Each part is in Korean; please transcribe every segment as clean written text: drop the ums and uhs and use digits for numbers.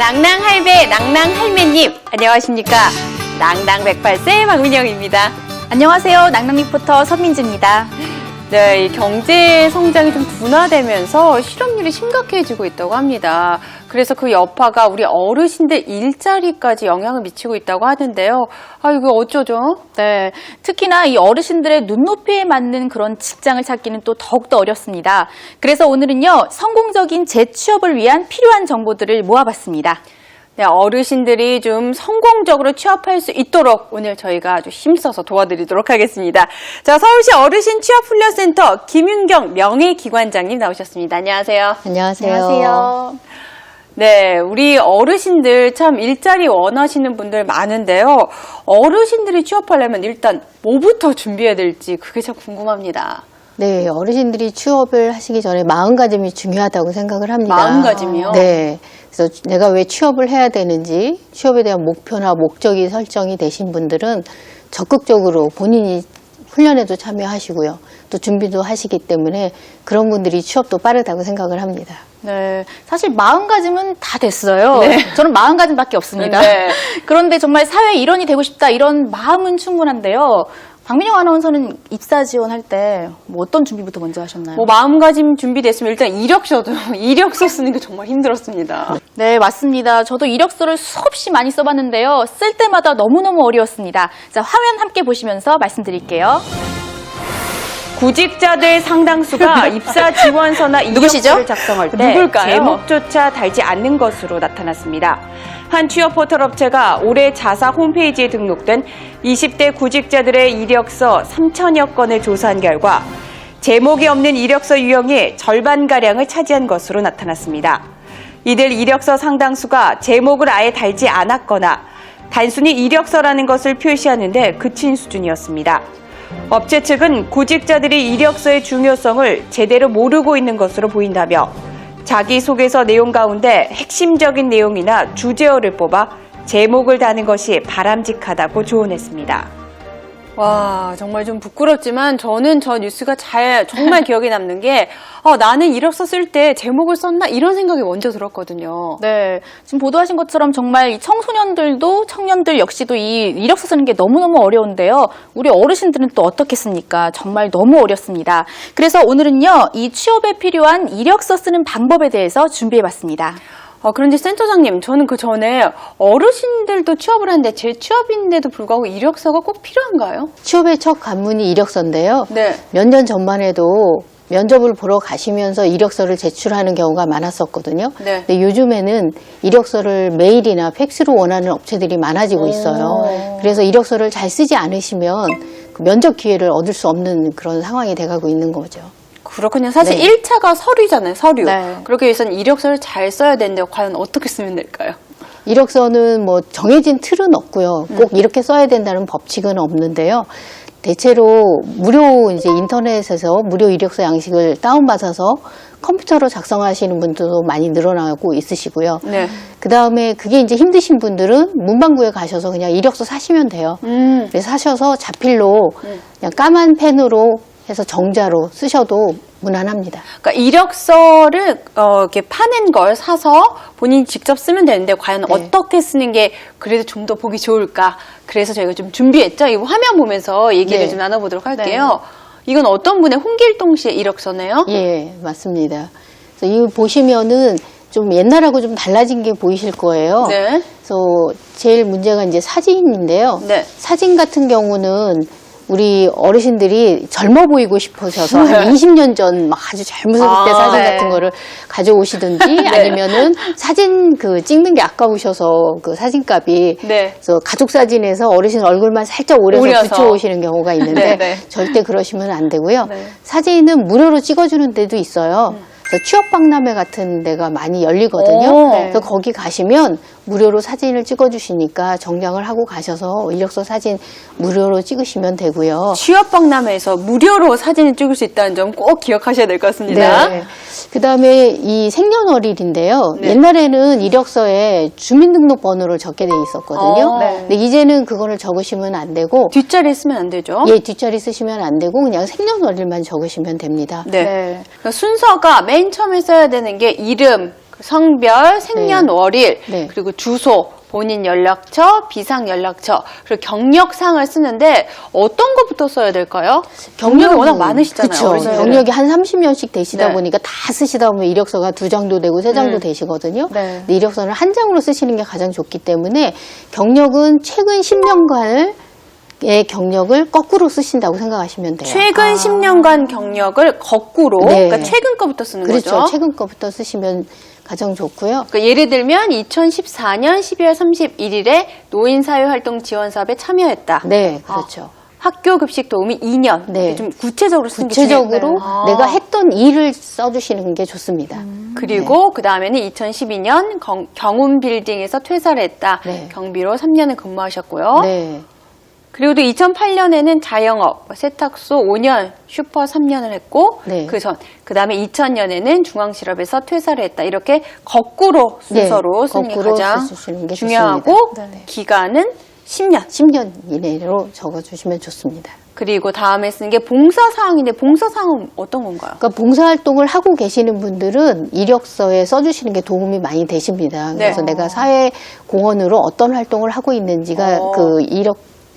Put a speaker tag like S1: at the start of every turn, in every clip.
S1: 낭낭할배, 낭낭할매님, 안녕하십니까? 낭낭 108세 박민영입니다.
S2: 안녕하세요. 낭낭 리포터 서민지입니다.
S1: 네, 이 경제 성장이 좀 둔화되면서 실업률이 심각해지고 있다고 합니다. 그래서 그 여파가 우리 어르신들 일자리까지 영향을 미치고 있다고 하는데요. 아, 이거 어쩌죠?
S2: 네, 특히나 이 어르신들의 눈높이에 맞는 그런 직장을 찾기는 또 더욱더 어렵습니다. 그래서 오늘은요, 성공적인 재취업을 위한 필요한 정보들을 모아봤습니다.
S1: 네, 어르신들이 좀 성공적으로 취업할 수 있도록 오늘 저희가 아주 힘써서 도와드리도록 하겠습니다. 자, 서울시 어르신 취업훈련센터 김윤경 명예기관장님 나오셨습니다. 안녕하세요.
S3: 안녕하세요.
S1: 네, 우리 어르신들 참 일자리 원하시는 분들 많은데요. 어르신들이 취업하려면 일단 뭐부터 준비해야 될지 그게 참 궁금합니다.
S3: 네, 어르신들이 취업을 하시기 전에 마음가짐이 중요하다고 생각을 합니다.
S1: 마음가짐이요?
S3: 네. 그래서 내가 왜 취업을 해야 되는지, 취업에 대한 목표나 목적이 설정이 되신 분들은 적극적으로 본인이 훈련에도 참여하시고요. 또 준비도 하시기 때문에 그런 분들이 취업도 빠르다고 생각을 합니다.
S2: 네, 사실 마음가짐은 다 됐어요.
S1: 네.
S2: 저는 마음가짐밖에 없습니다.
S1: 네.
S2: 그런데 정말 사회 일원이 되고 싶다 이런 마음은 충분한데요. 박민영 아나운서는 입사 지원할 때 뭐 어떤 준비부터 먼저 하셨나요?
S1: 뭐 마음가짐 준비됐으면 일단 이력서 쓰는 게 정말 힘들었습니다.
S2: 네, 맞습니다. 저도 이력서를 수없이 많이 써봤는데요. 쓸 때마다 너무너무 어려웠습니다. 자, 화면 함께 보시면서 말씀드릴게요.
S1: 구직자들 상당수가 입사 지원서나
S2: 누구시죠?
S1: 이력서를 작성할 때
S2: 누굴까요?
S1: 제목조차 달지 않는 것으로 나타났습니다. 한 취업 포털 업체가 올해 자사 홈페이지에 등록된 20대 구직자들의 이력서 3천여 건을 조사한 결과 제목이 없는 이력서 유형이 절반가량을 차지한 것으로 나타났습니다. 이들 이력서 상당수가 제목을 아예 달지 않았거나 단순히 이력서라는 것을 표시하는데 그친 수준이었습니다. 업체 측은 구직자들이 이력서의 중요성을 제대로 모르고 있는 것으로 보인다며 자기소개서 내용 가운데 핵심적인 내용이나 주제어를 뽑아 제목을 다는 것이 바람직하다고 조언했습니다. 와, 정말 좀 부끄럽지만 저는 저 뉴스가 정말 기억에 남는 게 나는 이력서 쓸 때 제목을 썼나? 이런 생각이 먼저 들었거든요.
S2: 네, 지금 보도하신 것처럼 정말 이 청소년들도 청년들 역시도 이 이력서 쓰는 게 너무너무 어려운데요. 우리 어르신들은 또 어떻겠습니까? 정말 너무 어렵습니다. 그래서 오늘은요, 이 취업에 필요한 이력서 쓰는 방법에 대해서 준비해봤습니다.
S1: 그런데 센터장님, 저는 그 전에 어르신들도 취업을 하는데 재취업인데도 불구하고 이력서가 꼭 필요한가요?
S3: 취업의 첫 관문이 이력서인데요.
S1: 네.
S3: 몇 년 전만 해도 면접을 보러 가시면서 이력서를 제출하는 경우가 많았었거든요.
S1: 네.
S3: 근데 요즘에는 이력서를 메일이나 팩스로 원하는 업체들이 많아지고 있어요. 그래서 이력서를 잘 쓰지 않으시면 그 면접 기회를 얻을 수 없는 그런 상황이 돼가고 있는 거죠.
S1: 그렇군요. 사실
S3: 네.
S1: 1차가 서류잖아요, 서류.
S2: 네.
S1: 그렇게 위해서는 이력서를 잘 써야 되는데 과연 어떻게 쓰면 될까요?
S3: 이력서는 뭐 정해진 틀은 없고요. 꼭 이렇게 써야 된다는 법칙은 없는데요. 대체로 무료 이제 인터넷에서 무료 이력서 양식을 다운받아서 컴퓨터로 작성하시는 분들도 많이 늘어나고 있으시고요.
S1: 네.
S3: 그 다음에 그게 이제 힘드신 분들은 문방구에 가셔서 그냥 이력서 사시면 돼요. 그래서 사셔서 자필로 그냥 까만 펜으로 해서 정자로 쓰셔도 무난합니다.
S1: 그러니까 이력서를 이렇게 파낸 걸 사서 본인이 직접 쓰면 되는데 과연
S3: 네.
S1: 어떻게 쓰는 게 그래도 좀 더 보기 좋을까? 그래서 저희가 좀 준비했죠. 이거 화면 보면서 얘기를
S3: 네.
S1: 좀 나눠보도록 할게요. 이건 어떤 분의 홍길동 씨의 이력서네요?
S3: 예, 맞습니다. 그래서 이거 보시면은 좀 옛날하고 좀 달라진 게 보이실 거예요.
S1: 네.
S3: 그래서 제일 문제가 이제 사진인데요.
S1: 네.
S3: 사진 같은 경우는 우리 어르신들이 젊어 보이고 싶으셔서 한 20년 전 막 아주 젊으실 때 사진
S1: 네.
S3: 같은 거를 가져오시든지 아니면은 사진 그 찍는 게 아까우셔서 그 사진값이
S1: 네.
S3: 그래서 가족 사진에서 어르신 얼굴만 살짝 오려서 붙여오시는 경우가 있는데
S1: 네, 네.
S3: 절대 그러시면 안 되고요.
S1: 네.
S3: 사진은 무료로 찍어주는 데도 있어요. 그래서 취업박람회 같은 데가 많이 열리거든요.
S1: 오.
S3: 그래서 거기 가시면 무료로 사진을 찍어주시니까 정장을 하고 가셔서 이력서 사진 무료로 찍으시면 되고요.
S1: 취업박람회에서 무료로 사진을 찍을 수 있다는 점 꼭 기억하셔야 될 것 같습니다.
S3: 네. 그 다음에 이 생년월일인데요.
S1: 네.
S3: 옛날에는 이력서에 주민등록번호를 적게 돼 있었거든요.
S1: 네.
S3: 근데 이제는 그거를 적으시면 안 되고
S1: 뒷자리에 쓰면 안 되죠?
S3: 예, 뒷자리 쓰시면 안 되고 그냥 생년월일만 적으시면 됩니다.
S1: 네.
S2: 네.
S1: 그러니까 순서가 맨 처음에 써야 되는 게 이름, 성별, 생년월일,
S3: 네.
S1: 그리고 주소, 본인 연락처, 비상 연락처, 그리고 경력상을 쓰는데 어떤 것부터 써야 될까요? 경력이 워낙 많으시잖아요.
S3: 그쵸.
S1: 어르신들은.
S3: 경력이 한 30년씩 되시다
S1: 네.
S3: 보니까 다 쓰시다 보면 이력서가 2장도 되고 3장도 되시거든요.
S2: 네.
S3: 근데 이력서는 한 장으로 쓰시는 게 가장 좋기 때문에 경력은 최근 10년간의 경력을 거꾸로 쓰신다고 생각하시면 돼요.
S1: 최근 10년간 경력을 거꾸로,
S3: 네.
S1: 그러니까 최근 거부터 쓰는
S3: 그렇죠.
S1: 거죠.
S3: 최근 거부터 쓰시면 가장 좋고요.
S1: 그러니까 예를 들면 2014년 12월 31일에 노인사회활동 지원사업에 참여했다.
S3: 네, 그렇죠.
S1: 학교 급식 도우미 2년.
S3: 네.
S1: 좀 구체적으로 쓰는 게
S3: 구체적으로
S1: 중요해요.
S3: 내가 했던 일을 써주시는 게 좋습니다.
S1: 그리고 그 다음에는 2012년 경운 빌딩에서 퇴사를 했다.
S3: 네.
S1: 경비로 3년을 근무하셨고요.
S3: 네.
S1: 그리고 또 2008년에는 자영업, 세탁소 5년, 슈퍼 3년을 했고,
S3: 네.
S1: 그 다음에 2000년에는 중앙실업에서 퇴사를 했다. 이렇게 거꾸로 순서로
S3: 네,
S1: 쓰는 게
S3: 거꾸로
S1: 가장
S3: 쓰시는 게
S1: 중요하고,
S3: 좋습니다. 네.
S1: 기간은 10년.
S3: 10년 이내로 적어주시면 좋습니다.
S1: 그리고 다음에 쓰는 게 봉사사항인데, 봉사사항은 어떤 건가요?
S3: 그러니까 봉사활동을 하고 계시는 분들은 이력서에 써주시는 게 도움이 많이 되십니다. 그래서
S1: 네.
S3: 내가 사회공헌으로 어떤 활동을 하고 있는지가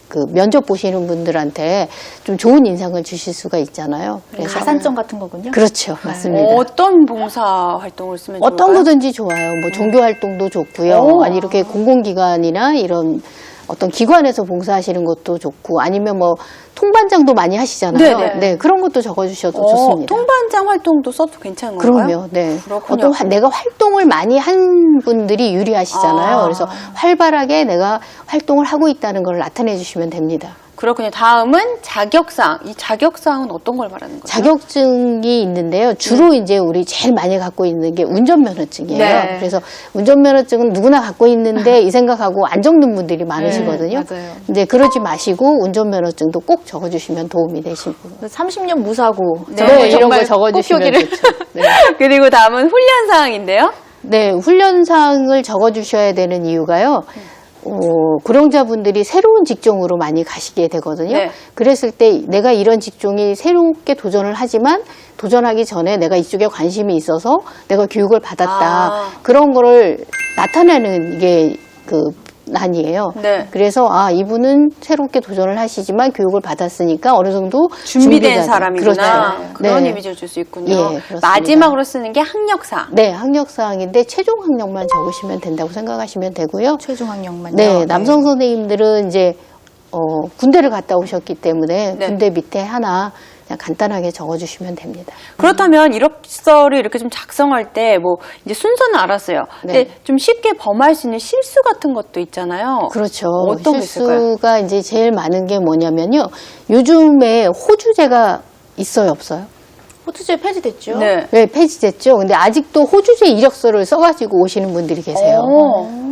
S3: 그 면접 보시는 분들한테 좀 좋은 인상을 주실 수가 있잖아요. 그래서
S2: 가산점 같은 거군요.
S3: 그렇죠, 맞습니다.
S1: 어떤 봉사활동을 쓰면
S3: 어떤
S1: 좋을까요?
S3: 거든지 좋아요. 뭐 종교 활동도 좋고요.
S1: 오.
S3: 아니 이렇게 공공기관이나 이런 어떤 기관에서 봉사하시는 것도 좋고 아니면 뭐 통반장도 많이 하시잖아요.
S1: 네네.
S3: 네, 그런 것도 적어주셔도 좋습니다.
S1: 통반장 활동도 써도 괜찮은 건가요?
S3: 그럼요. 네.
S1: 그렇군요.
S3: 어떤 내가 활동을 많이 한 분들이 유리하시잖아요.
S1: 아.
S3: 그래서 활발하게 내가 활동을 하고 있다는 걸 나타내 주시면 됩니다.
S1: 그렇군요. 다음은 자격사항. 이 자격사항은 어떤 걸 말하는 거죠?
S3: 자격증이 있는데요. 주로 이제 우리 제일 많이 갖고 있는 게 운전면허증이에요.
S1: 네.
S3: 그래서 운전면허증은 누구나 갖고 있는데 이 생각하고 안 적는 분들이 많으시거든요.
S2: 맞아요.
S3: 근데 그러지 마시고 운전면허증도 꼭 적어주시면 도움이 되시고.
S2: 30년 무사고.
S1: 네,
S3: 이런
S1: 정말
S3: 거 적어주시면
S1: 꼭 표기를.
S3: 좋죠. 네.
S1: 그리고 다음은 훈련사항인데요.
S3: 네, 훈련사항을 적어주셔야 되는 이유가요. 고령자분들이 새로운 직종으로 많이 가시게 되거든요.
S1: 네.
S3: 그랬을 때 내가 이런 직종이 새롭게 도전을 하지만 도전하기 전에 내가 이쪽에 관심이 있어서 내가 교육을 받았다. 그런 거를 나타내는 게 그 난이에요.
S1: 네.
S3: 그래서 이분은 새롭게 도전을 하시지만 교육을 받았으니까 어느 정도
S1: 준비된
S3: 준비가
S1: 사람이구나.
S3: 그렇죠.
S1: 그런
S3: 네.
S1: 이미지를 줄 수 있군요.
S3: 예, 그렇습니다.
S1: 마지막으로 쓰는 게 학력사항.
S3: 네, 학력사항인데 최종 학력만 적으시면 된다고 생각하시면 되고요.
S2: 최종 학력만요.
S3: 네, 남성 선생님들은 이제 군대를 갔다 오셨기 때문에
S1: 네.
S3: 군대 밑에 하나 그냥 간단하게 적어주시면 됩니다.
S1: 그렇다면 이력서를 이렇게 좀 작성할 때 뭐 이제 순서는 알았어요. 근데
S3: 네.
S1: 좀 쉽게 범할 수 있는 실수 같은 것도 있잖아요.
S3: 그렇죠.
S1: 어떤 게 있을까요?
S3: 실수가 이제 제일 많은 게 뭐냐면요. 요즘에 호주제가 있어요, 없어요?
S2: 호주제 폐지됐죠.
S1: 네.
S3: 네, 폐지됐죠. 근데 아직도 호주제 이력서를 써가지고 오시는 분들이 계세요.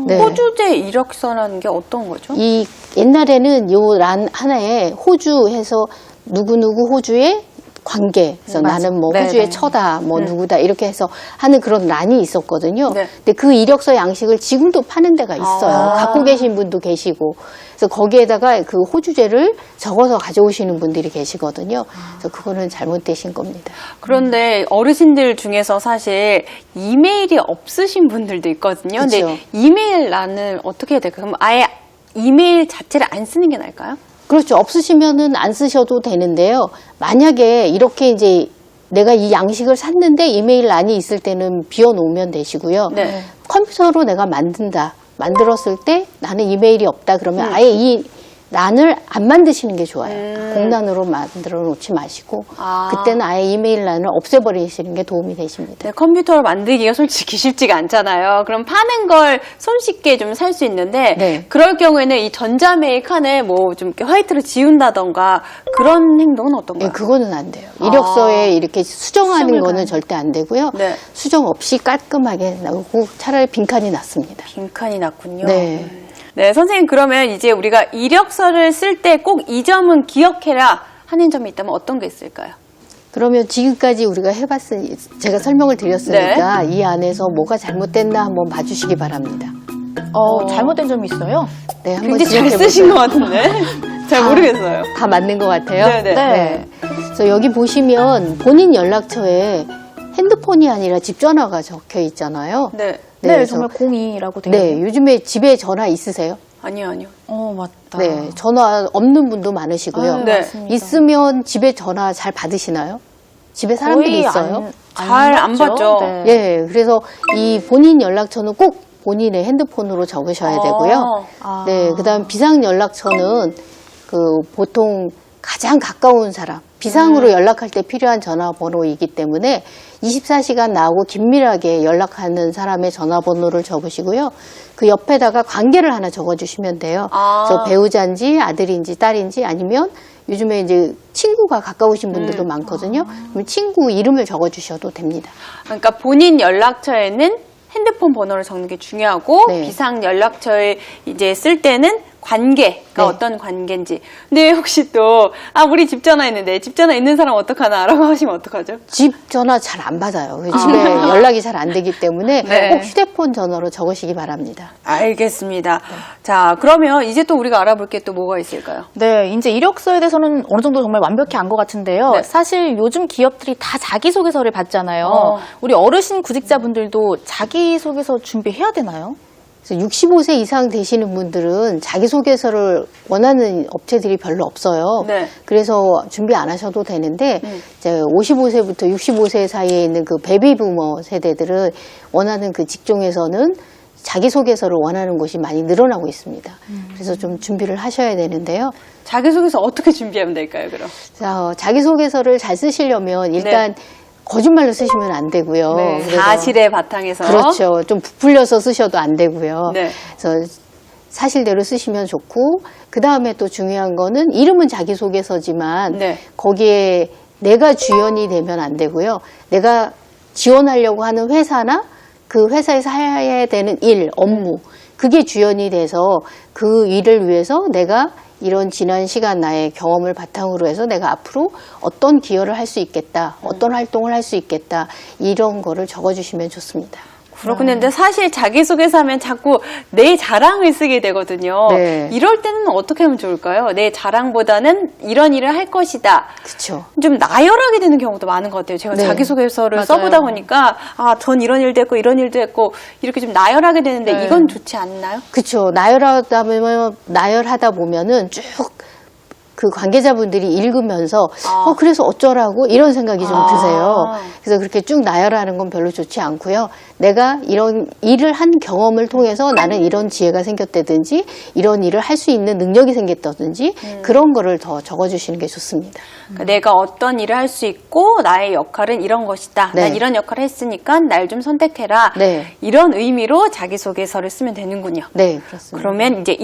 S3: 네.
S1: 호주제 이력서라는 게 어떤 거죠?
S3: 이 옛날에는 요 란 하나에 호주해서 누구누구 호주의 관계, 그래서
S2: 맞아.
S3: 나는 뭐
S2: 네,
S3: 호주의
S2: 네.
S3: 처다, 뭐 누구다 이렇게 해서 하는 그런 란이 있었거든요.
S1: 네.
S3: 근데 그 이력서 양식을 지금도 파는 데가 있어요.
S1: 아.
S3: 갖고 계신 분도 계시고, 그래서 거기에다가 그 호주제를 적어서 가져오시는 분들이 계시거든요. 그래서 그거는 잘못되신 겁니다.
S1: 그런데 어르신들 중에서 사실 이메일이 없으신 분들도 있거든요. 근데
S3: 그쵸.
S1: 이메일란을 어떻게 해야 될까요? 그럼 아예 이메일 자체를 안 쓰는 게 나을까요?
S3: 그렇죠. 없으시면은 안 쓰셔도 되는데요. 만약에 이렇게 이제 내가 이 양식을 샀는데 이메일 란이 있을 때는 비워놓으면 되시고요.
S1: 네.
S3: 컴퓨터로 내가 만들었을 때 나는 이메일이 없다 그러면 아예 이 란을 안 만드시는 게 좋아요. 공란으로 만들어 놓지 마시고 그때는 아예 이메일 란을 없애버리시는 게 도움이 되십니다.
S1: 네, 컴퓨터로 만들기가 솔직히 쉽지가 않잖아요. 그럼 파는 걸 손쉽게 좀 살 수 있는데
S3: 네.
S1: 그럴 경우에는 이 전자메일 칸에 뭐 좀 화이트로 지운다던가 그런 행동은 어떤가요?
S3: 네, 그거는 안 돼요. 이력서에 이렇게 수정하는 거는 절대 안 되고요.
S1: 네.
S3: 수정 없이 깔끔하게 나오고 차라리 빈칸이 낫습니다.
S1: 빈칸이 났군요.
S3: 네.
S1: 네, 선생님 그러면 이제 우리가 이력서를 쓸 때 꼭 이 점은 기억해라 하는 점이 있다면 어떤 게 있을까요?
S3: 그러면 지금까지 우리가 해봤으니 제가 설명을 드렸으니까 이 안에서 뭐가 잘못됐나 한번 봐주시기 바랍니다.
S2: 잘못된 점이 있어요?
S3: 네, 한번
S1: 굉장히 잘
S3: 지적해보세요.
S1: 쓰신 것 같은데 잘 모르겠어요.
S3: 다 맞는 것 같아요.
S1: 네네.
S3: 그래서 여기 보시면 본인 연락처에 핸드폰이 아니라 집 전화가 적혀 있잖아요.
S1: 네.
S2: 네,
S3: 그래서-
S2: 정말 02라고 되어
S3: 네,
S2: 있네요.
S3: 요즘에 집에 전화 있으세요?
S1: 아니요.
S2: 맞다.
S3: 네, 전화 없는 분도 많으시고요.
S2: 아유,
S1: 네.
S2: 맞습니다.
S3: 있으면 집에 전화 잘 받으시나요? 집에 사람들이
S2: 거의
S3: 있어요?
S1: 잘 안 받죠.
S2: 네.
S3: 예, 그래서 이 본인 연락처는 꼭 본인의 핸드폰으로 적으셔야 되고요.
S2: 아.
S3: 네, 그다음 비상 연락처는 그 보통 가장 가까운 사람, 비상으로 연락할 때 필요한 전화번호이기 때문에 24시간 나하고 긴밀하게 연락하는 사람의 전화번호를 적으시고요. 그 옆에다가 관계를 하나 적어주시면 돼요.
S1: 아.
S3: 그래서 배우자인지 아들인지 딸인지 아니면 요즘에 이제 친구가 가까우신 분들도 많거든요. 그럼 친구 이름을 적어주셔도 됩니다.
S1: 그러니까 본인 연락처에는 핸드폰 번호를 적는 게 중요하고
S3: 네.
S1: 비상 연락처에 이제 쓸 때는 관계가
S3: 네.
S1: 어떤 관계인지. 근데 혹시 또 우리 집 전화 있는데 집 전화 있는 사람 어떡하나라고 하시면 어떡하죠?
S3: 집 전화 잘 안 받아요. 집에 연락이 잘 안 되기 때문에
S1: 네.
S3: 꼭 휴대폰 전화로 적으시기 바랍니다.
S1: 알겠습니다. 자, 그러면 이제 또 우리가 알아볼 게 또 뭐가 있을까요?
S2: 네, 이제 이력서에 대해서는 어느 정도 정말 완벽히 안 것 같은데요.
S1: 네.
S2: 사실 요즘 기업들이 다 자기소개서를 받잖아요.
S1: 어.
S2: 우리 어르신 구직자분들도 자기소개서 준비해야 되나요?
S3: 그래서 65세 이상 되시는 분들은 자기소개서를 원하는 업체들이 별로 없어요.
S1: 네.
S3: 그래서 준비 안 하셔도 되는데 이제 55세부터 65세 사이에 있는 그 베이비부머 세대들은 원하는 그 직종에서는 자기소개서를 원하는 곳이 많이 늘어나고 있습니다. 그래서 좀 준비를 하셔야 되는데요.
S1: 자기소개서 어떻게 준비하면 될까요, 그럼?
S3: 자, 자기소개서를 잘 쓰시려면 일단 거짓말로 쓰시면 안 되고요.
S1: 네,
S3: 그래서-
S1: 사실의 바탕에서.
S3: 그렇죠. 좀 부풀려서 쓰셔도 안 되고요.
S1: 네.
S3: 그래서 사실대로 쓰시면 좋고, 그 다음에 또 중요한 거는 이름은 자기소개서지만
S1: 네.
S3: 거기에 내가 주연이 되면 안 되고요. 내가 지원하려고 하는 회사나 그 회사에서 해야 되는 일, 업무, 그게 주연이 돼서 그 일을 위해서 내가 이런 지난 시간 나의 경험을 바탕으로 해서 내가 앞으로 어떤 기여를 할 수 있겠다, 어떤 활동을 할 수 있겠다, 이런 거를 적어주시면 좋습니다.
S1: 그렇군요. 근데 사실 자기소개서 하면 자꾸 내 자랑을 쓰게 되거든요.
S3: 네.
S1: 이럴 때는 어떻게 하면 좋을까요? 내 자랑보다는 이런 일을 할 것이다.
S3: 그렇죠.
S1: 좀 나열하게 되는 경우도 많은 것 같아요. 제가
S3: 네.
S1: 자기소개서를
S2: 맞아요.
S1: 써보다 보니까 전 이런 일도 했고 이런 일도 했고 이렇게 좀 나열하게 되는데
S2: 네.
S1: 이건 좋지 않나요?
S3: 그렇죠. 나열하다 보면은 쭉 그 관계자분들이 읽으면서 그래서 어쩌라고 이런 생각이 좀 드세요. 그래서 그렇게 쭉 나열하는 건 별로 좋지 않고요. 내가 이런 일을 한 경험을 통해서 나는 이런 지혜가 생겼다든지 이런 일을 할 수 있는 능력이 생겼다든지 그런 거를 더 적어주시는 게 좋습니다.
S1: 그러니까 내가 어떤 일을 할 수 있고 나의 역할은 이런 것이다.
S3: 네.
S1: 난 이런 역할을 했으니까 날 좀 선택해라.
S3: 네.
S1: 이런 의미로 자기소개서를 쓰면 되는군요.
S3: 네, 그렇습니다.
S1: 그러면 이제